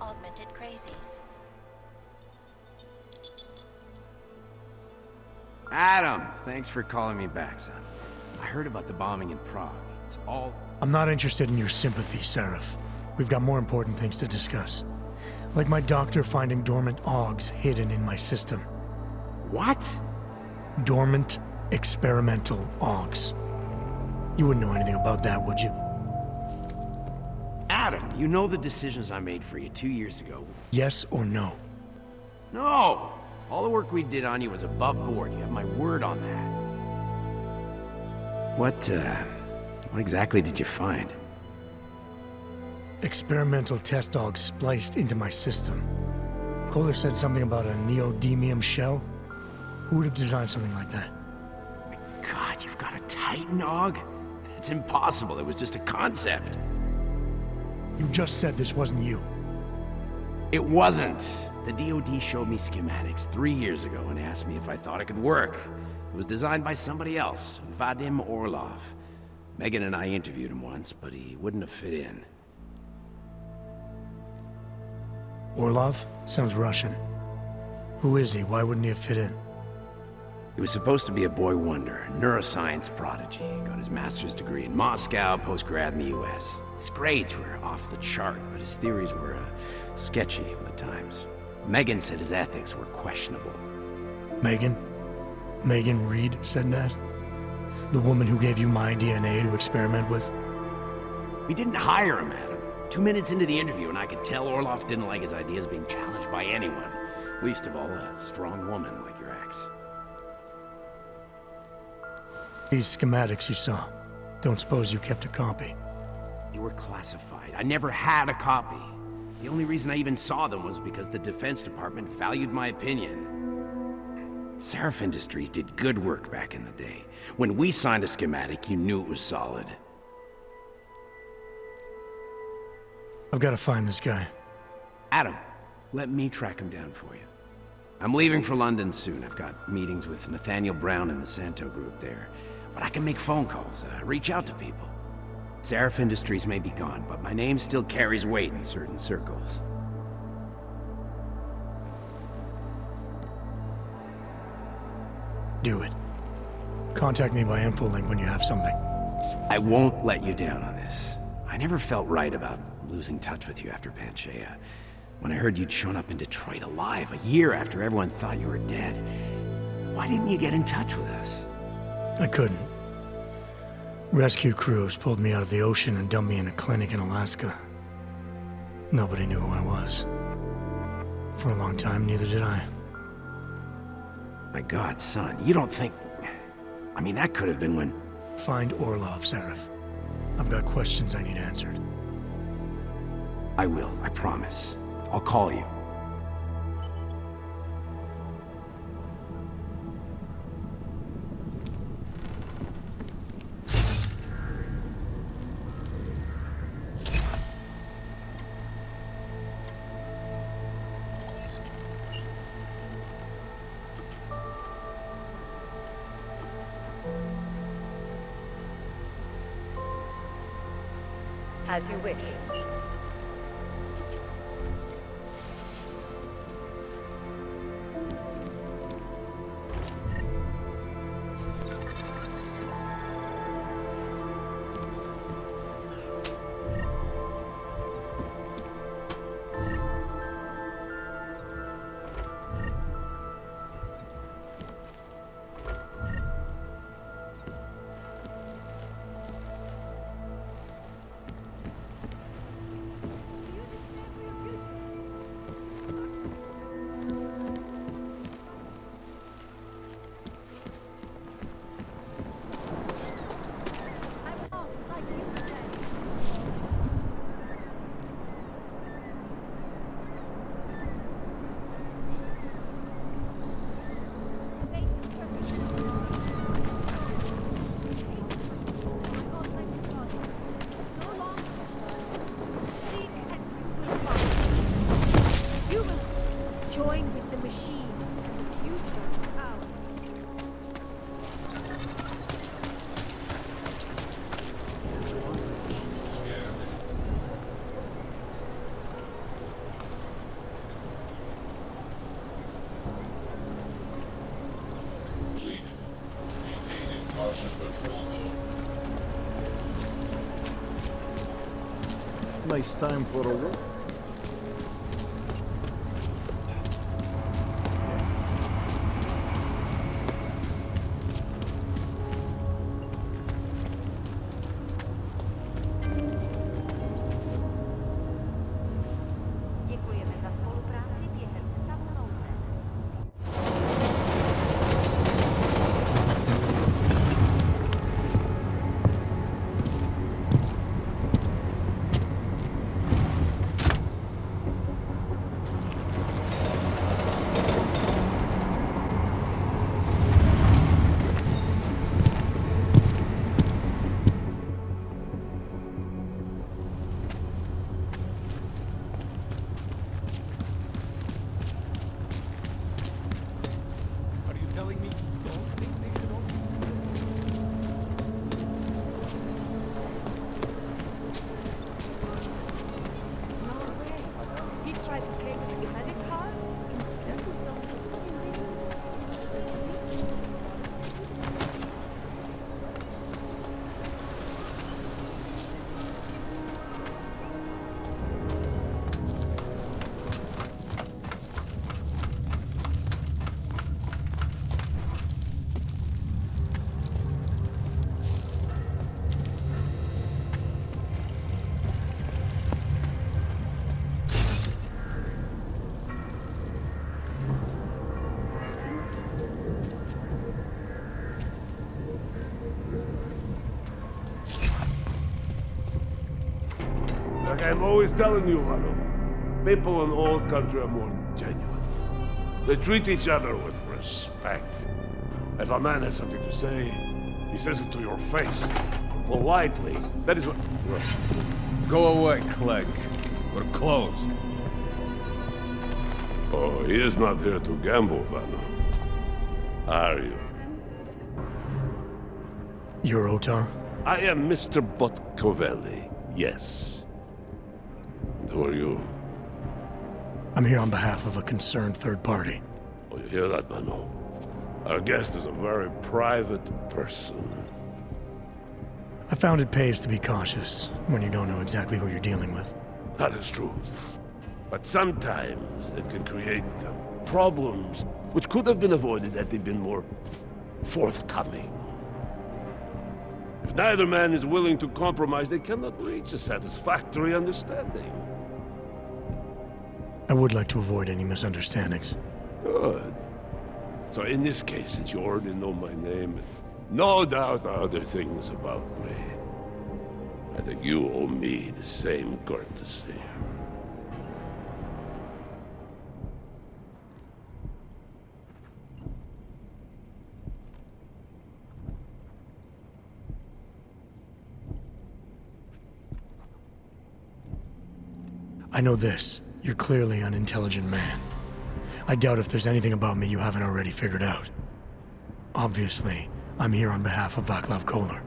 augmented crazies. Adam, thanks for calling me back, son. I heard about the bombing in Prague. It's all... I'm not interested in your sympathy, Seraph. We've got more important things to discuss. Like my doctor finding dormant augs hidden in my system. What? Dormant, experimental augs. You wouldn't know anything about that, would you? Adam, you know the decisions I made for you 2 years ago. Yes or no? No! All the work we did on you was above board. You have my word on that. What exactly did you find? Experimental test augs spliced into my system. Kohler said something about a neodymium shell. Who would have designed something like that? God, you've got a Titan aug? It's impossible. It was just a concept. You just said this wasn't you. It wasn't. The DoD showed me schematics 3 years ago and asked me if I thought it could work. It was designed by somebody else, Vadim Orlov. Megan and I interviewed him once, but he wouldn't have fit in. Orlov? Sounds Russian. Who is he? Why wouldn't he have fit in? He was supposed to be a boy wonder, neuroscience prodigy. Got his master's degree in Moscow, post-grad in the US. His grades were off the chart, but his theories were sketchy at times. Megan said his ethics were questionable. Megan? Megan Reed said that? The woman who gave you my DNA to experiment with? We didn't hire him, Adam. 2 minutes into the interview, and I could tell Orlov didn't like his ideas being challenged by anyone. Least of all, a strong woman like your ex. These schematics you saw. Don't suppose you kept a copy? They were classified. I never had a copy. The only reason I even saw them was because the Defense Department valued my opinion. Seraph Industries did good work back in the day. When we signed a schematic, you knew it was solid. I've got to find this guy. Adam, let me track him down for you. I'm leaving for London soon. I've got meetings with Nathaniel Brown and the Santo group there. But I can make phone calls, reach out to people. Seraph Industries may be gone, but my name still carries weight in certain circles. Do it. Contact me by infolink when you have something. I won't let you down on this. I never felt right about losing touch with you after Panchaea. When I heard you'd shown up in Detroit alive a year after everyone thought you were dead. Why didn't you get in touch with us? I couldn't. Rescue crews pulled me out of the ocean and dumped me in a clinic in Alaska. Nobody knew who I was. For a long time, neither did I. My God, son, you don't think... I mean, that could have been when... Find Orlov, Seraph. I've got questions I need answered. I will, I promise. I'll call you. As you wish. Nice time for a walk. Děkujeme za spolupráci během stavu nouze. Are you telling me you don't think they should open? No way. He tried to claim the credit card? Like I'm always telling you, Rado, people in all country are more genuine. They treat each other with respect. If a man has something to say, he says it to your face. Politely. That is what... Listen. Go away, Clegg. We're closed. Oh, he is not here to gamble, Vano. Are you? You're Otar? I am Mr. Botkoveli, yes. And who are you? I'm here on behalf of a concerned third party. Oh, you hear that, Mano? Our guest is a very private person. I found it pays to be cautious when you don't know exactly who you're dealing with. That is true. But sometimes it can create problems which could have been avoided had they been more forthcoming. If neither man is willing to compromise, they cannot reach a satisfactory understanding. I would like to avoid any misunderstandings. Good. So in this case, since you already know my name, no doubt other things about me, I think you owe me the same courtesy. I know this. You're clearly an intelligent man. I doubt if there's anything about me you haven't already figured out. Obviously, I'm here on behalf of Vaclav Kolar.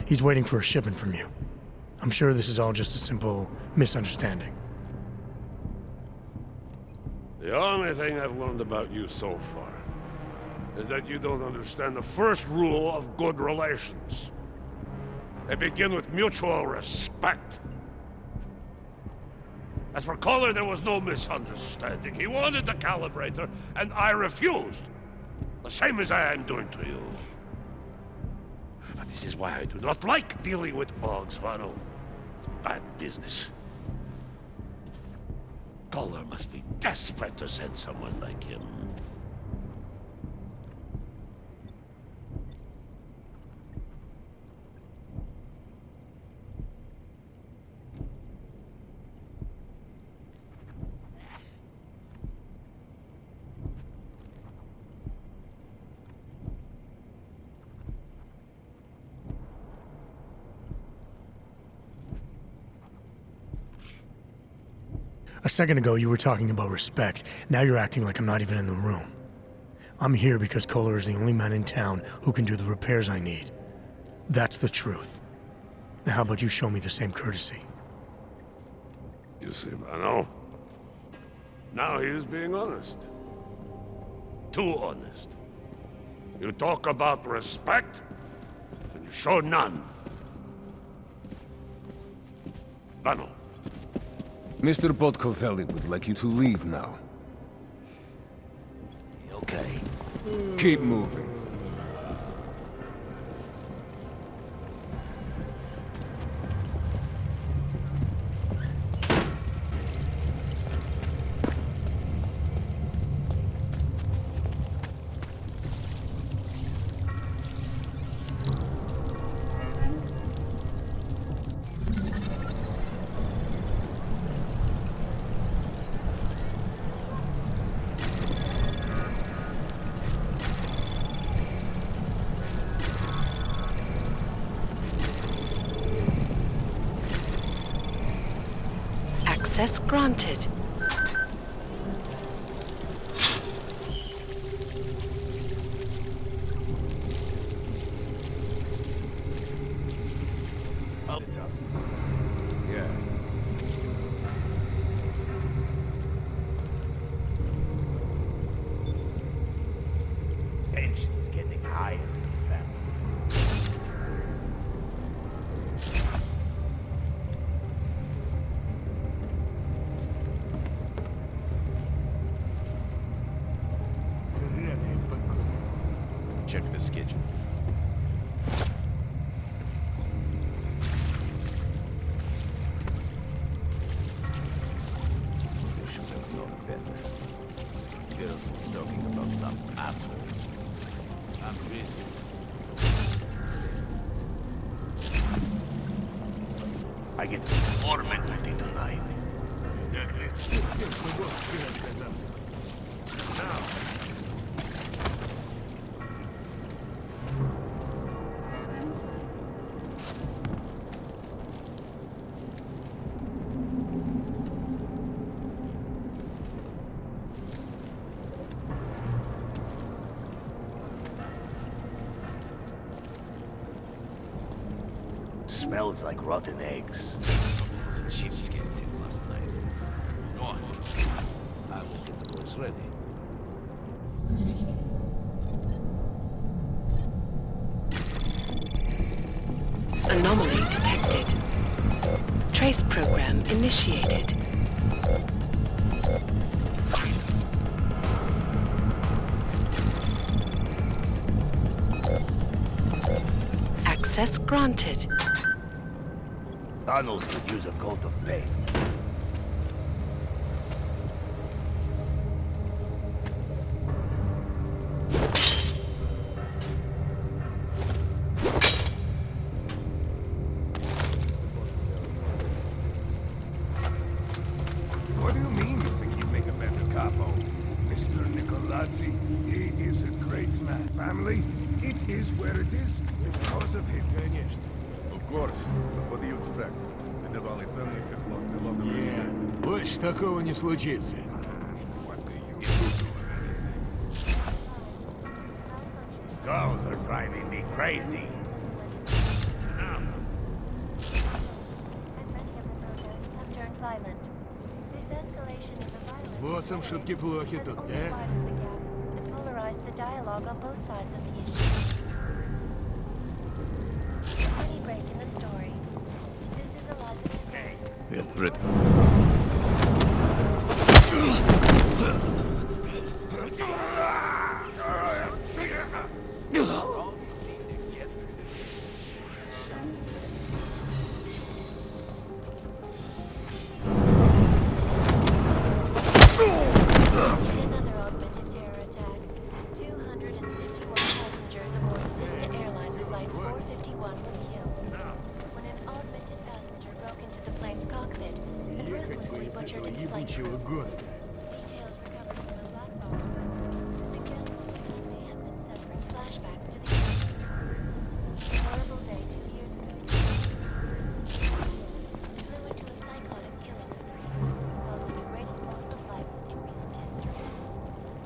He's waiting for a shipment from you. I'm sure this is all just a simple misunderstanding. The only thing I've learned about you so far is that you don't understand the first rule of good relations. They begin with mutual respect. As for Kolar, there was no misunderstanding. He wanted the Calibrator, and I refused. The same as I am doing to you. But this is why I do not like dealing with Boggs, Vano. It's bad business. Kolar must be desperate to send someone like him. A second ago, you were talking about respect. Now you're acting like I'm not even in the room. I'm here because Kolar is the only man in town who can do the repairs I need. That's the truth. Now how about you show me the same courtesy? You see, Vano? Now he is being honest. Too honest. You talk about respect? You show none. Bano. Mr. Botkoveli would like you to leave now. Okay. Keep moving. Access granted. Yeah. Tension's getting higher. Check the schedule. You should have known better. Girls was talking about some asshole. I'm busy. I get tormented tonight. Now. Smells like rotten eggs. Sheepskins in last night. Go on. I will get the boys ready. Anomaly detected. Trace program initiated. Access granted. Tunnels could use a coat of paint. What do you mean you think you make a better capo? Mr. Nicolazzi, he is a great man. Family, it is where it is because of him. Of course. But what do you expect? The Diwali family has lost a lot of Yeah, больше такого не случится. Girls are driving me crazy. And many of the protests have turned violent. This escalation of the violence С боссом шутки плохи has тут, only да? widened the gap and polarized the dialogue on both sides of the issue. Any break in the story. This is Eliza's another augmented terror attack. 251 passengers aboard sister airlines flight 451 were killed when an augmented passenger broke into the plane's cockpit and ruthlessly butchered its flight crew. Details recovered from the black box room suggest that he may have been suffering flashbacks to the a horrible day 2 years ago. He flew into a psychotic killing spree, causing the greatest loss of life in recent history.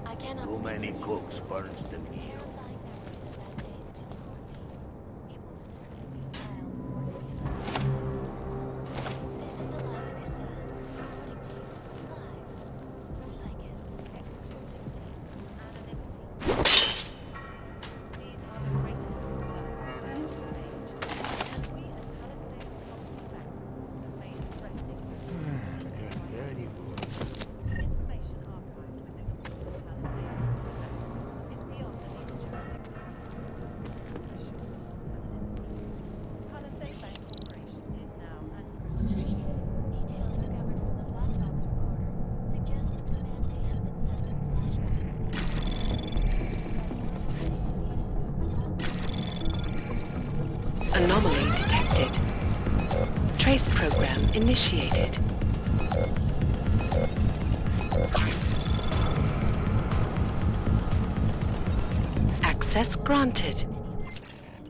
I cannot Too speak many for you. cooks burns the meat. Terrifying memories of that day still haunt me. It will certainly be filed for the This is Eliza Cassan, reporting to you live from Lycus. Exclusivity, anonymity. These are the greatest concerns of human beings. Anomaly detected. Trace program initiated. Access granted. This is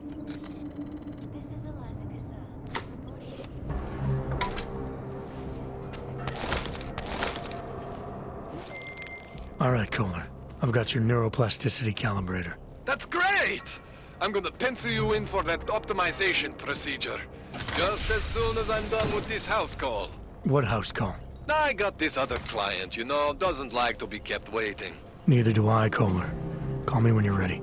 Eliza All right, Kohler. I've got your neuroplasticity calibrator. That's great! I'm gonna pencil you in for that optimization procedure. Just as soon as I'm done with this house call. What house call? I got this other client, you know, doesn't like to be kept waiting. Neither do I, Kohler. Call me when you're ready.